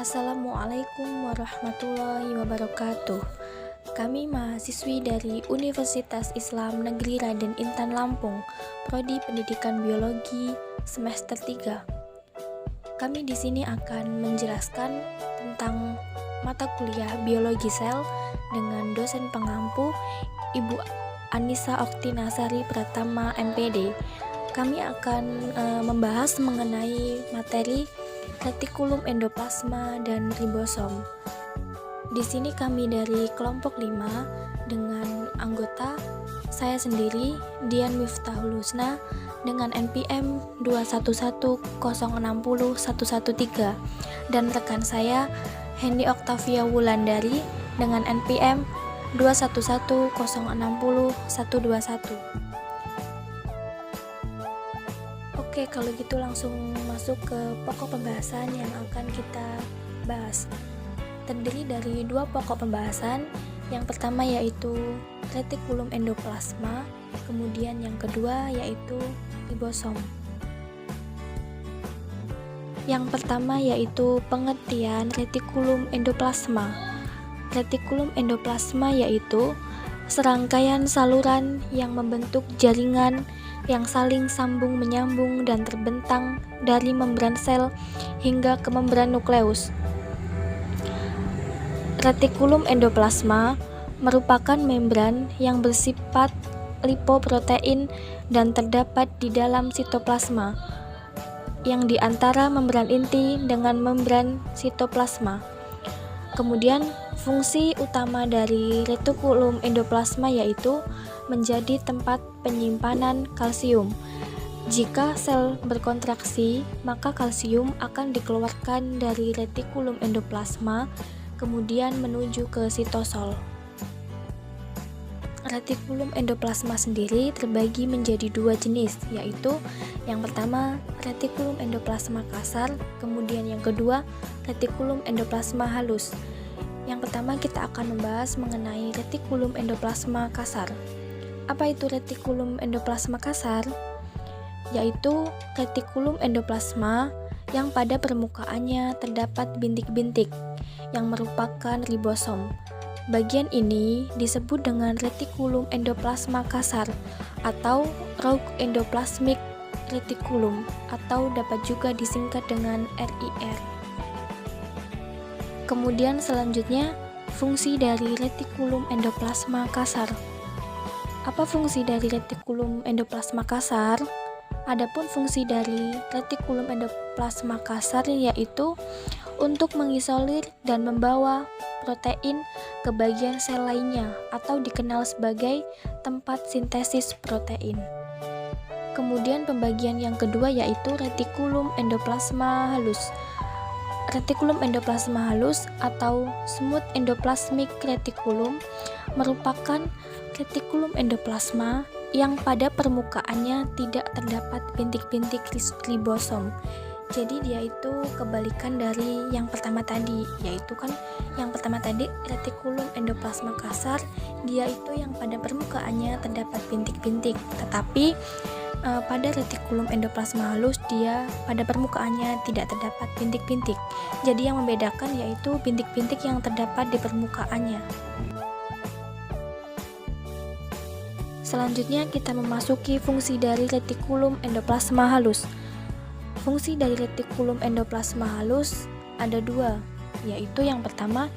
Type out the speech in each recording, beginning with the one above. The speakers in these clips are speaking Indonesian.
Assalamualaikum warahmatullahi wabarakatuh. Kami mahasiswi dari Universitas Islam Negeri Raden Intan Lampung, Prodi Pendidikan Biologi semester 3. Kami di sini akan menjelaskan tentang mata kuliah biologi sel dengan dosen pengampu Ibu Anissa Oktinasari Pratama MPD. Kami akan membahas mengenai materi retikulum endoplasma dan ribosom. Di sini kami dari kelompok 5 dengan anggota saya sendiri Dian Miftahul Husna dengan NPM 2110601113 dan rekan saya Hendy Oktavia Wulandari dengan NPM 2110601121. Oke, kalau gitu langsung masuk ke pokok pembahasan yang akan kita bahas. Terdiri dari 2 pokok pembahasan. Yang pertama yaitu retikulum endoplasma, kemudian yang kedua yaitu ribosom. Yang pertama yaitu pengertian retikulum endoplasma. Retikulum endoplasma yaitu serangkaian saluran yang membentuk jaringan yang saling sambung menyambung dan terbentang dari membran sel hingga ke membran nukleus. Retikulum endoplasma merupakan membran yang bersifat lipoprotein dan terdapat di dalam sitoplasma, yang di antara membran inti dengan membran sitoplasma. Kemudian, fungsi utama dari retikulum endoplasma yaitu menjadi tempat penyimpanan kalsium. Jika sel berkontraksi, maka kalsium akan dikeluarkan dari retikulum endoplasma, kemudian menuju ke sitosol. Retikulum endoplasma sendiri terbagi menjadi 2 jenis, yaitu yang pertama retikulum endoplasma kasar, kemudian yang kedua retikulum endoplasma halus. Yang pertama kita akan membahas mengenai retikulum endoplasma kasar. Apa itu retikulum endoplasma kasar? Yaitu retikulum endoplasma yang pada permukaannya terdapat bintik-bintik yang merupakan ribosom. Bagian ini disebut dengan retikulum endoplasma kasar atau rogue endoplasmic reticulum atau dapat juga disingkat dengan RIR. Kemudian selanjutnya fungsi dari retikulum endoplasma kasar. Apa fungsi dari retikulum endoplasma kasar? Adapun fungsi dari retikulum endoplasma kasar yaitu untuk mengisolir dan membawa protein ke bagian sel lainnya atau dikenal sebagai tempat sintesis protein. Kemudian pembagian yang kedua yaitu retikulum endoplasma halus. Retikulum endoplasma halus atau smooth endoplasmic reticulum merupakan retikulum endoplasma yang pada permukaannya tidak terdapat bintik-bintik ribosom. Jadi dia itu kebalikan dari yang pertama tadi, yaitu kan yang pertama tadi retikulum endoplasma kasar, dia itu yang pada permukaannya terdapat bintik-bintik, tetapi pada retikulum endoplasma halus dia pada permukaannya tidak terdapat bintik-bintik. Jadi yang membedakan yaitu bintik-bintik yang terdapat di permukaannya. Selanjutnya kita memasuki fungsi dari retikulum endoplasma halus. Fungsi dari retikulum endoplasma halus ada 2, yaitu yang pertama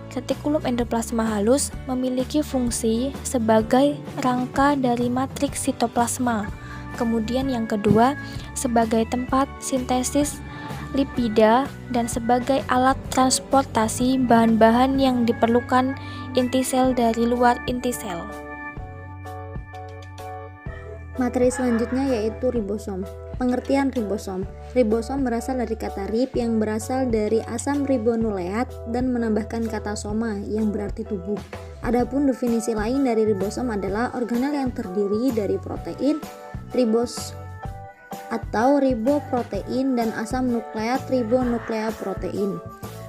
retikulum endoplasma halus memiliki fungsi sebagai rangka dari matriks sitoplasma. Kemudian yang kedua sebagai tempat sintesis lipida dan sebagai alat transportasi bahan-bahan yang diperlukan inti sel dari luar inti sel. Materi selanjutnya yaitu ribosom. Pengertian ribosom. Ribosom berasal dari kata rib yang berasal dari asam ribonukleat dan menambahkan kata soma yang berarti tubuh. Adapun definisi lain dari ribosom adalah organel yang terdiri dari protein ribos atau riboprotein dan asam nukleat ribonukleoprotein.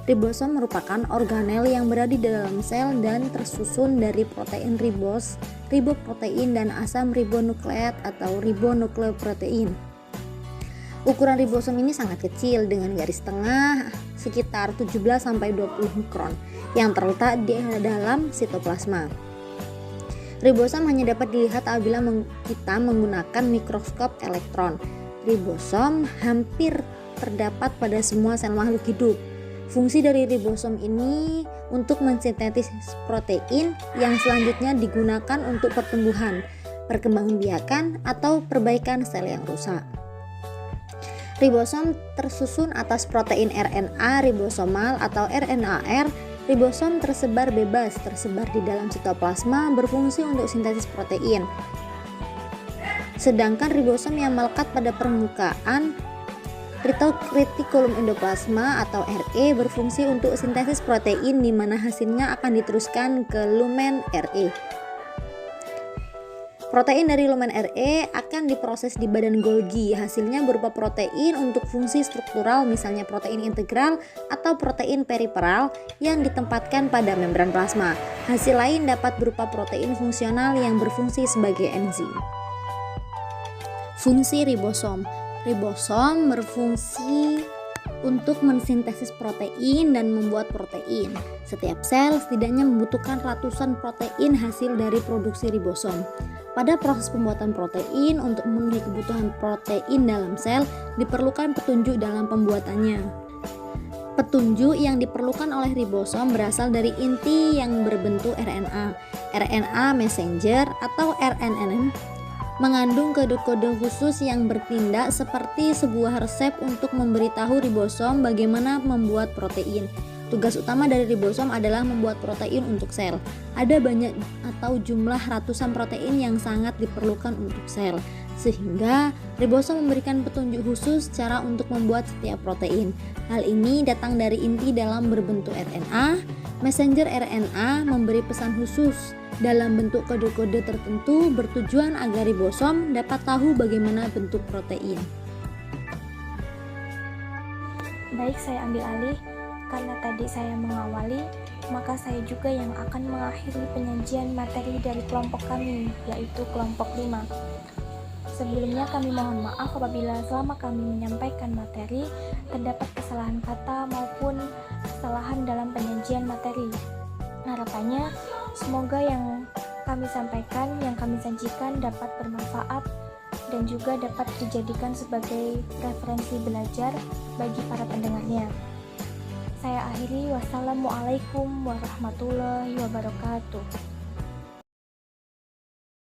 Ribosom merupakan organel yang berada di dalam sel dan tersusun dari protein riboprotein dan asam ribonukleat atau ribonukleoprotein. Ukuran ribosom ini sangat kecil dengan garis tengah sekitar 17-20 mikron yang terletak di dalam sitoplasma. Ribosom hanya dapat dilihat apabila kita menggunakan mikroskop elektron. Ribosom hampir terdapat pada semua sel makhluk hidup. Fungsi dari ribosom ini untuk mensintesis protein yang selanjutnya digunakan untuk pertumbuhan, perkembangbiakan, atau perbaikan sel yang rusak. Ribosom tersusun atas protein RNA ribosomal atau RNAR. Ribosom tersebar bebas, tersebar di dalam sitoplasma, berfungsi untuk sintesis protein. Sedangkan ribosom yang melekat pada permukaan retikulum endoplasma atau RE berfungsi untuk sintesis protein, di mana hasilnya akan diteruskan ke lumen RE. Protein dari lumen RE akan diproses di badan Golgi. Hasilnya berupa protein untuk fungsi struktural, misalnya protein integral atau protein periferal yang ditempatkan pada membran plasma. Hasil lain dapat berupa protein fungsional yang berfungsi sebagai enzim. Fungsi ribosom. Ribosom berfungsi untuk mensintesis protein dan membuat protein. Setiap sel setidaknya membutuhkan ratusan protein hasil dari produksi ribosom. Pada proses pembuatan protein, untuk memenuhi kebutuhan protein dalam sel, diperlukan petunjuk dalam pembuatannya. Petunjuk yang diperlukan oleh ribosom berasal dari inti yang berbentuk RNA. RNA messenger atau RNNM mengandung kode-kode khusus yang bertindak seperti sebuah resep untuk memberitahu ribosom bagaimana membuat protein. Tugas utama dari ribosom adalah membuat protein untuk sel. Ada banyak atau jumlah ratusan protein yang sangat diperlukan untuk sel, sehingga ribosom memberikan petunjuk khusus cara untuk membuat setiap protein. Hal ini datang dari inti dalam berbentuk RNA. Messenger RNA memberi pesan khusus dalam bentuk kode-kode tertentu, bertujuan agar ribosom dapat tahu bagaimana bentuk protein. Baik, saya ambil alih. Karena tadi saya mengawali, maka saya juga yang akan mengakhiri penyajian materi dari kelompok kami, yaitu kelompok 5. Sebelumnya kami mohon maaf apabila selama kami menyampaikan materi terdapat kesalahan kata maupun kesalahan dalam penyajian materi. Harapannya semoga yang kami sampaikan, yang kami sajikan dapat bermanfaat dan juga dapat dijadikan sebagai referensi belajar bagi para pendengarnya. Saya akhiri, wassalamualaikum warahmatullahi wabarakatuh.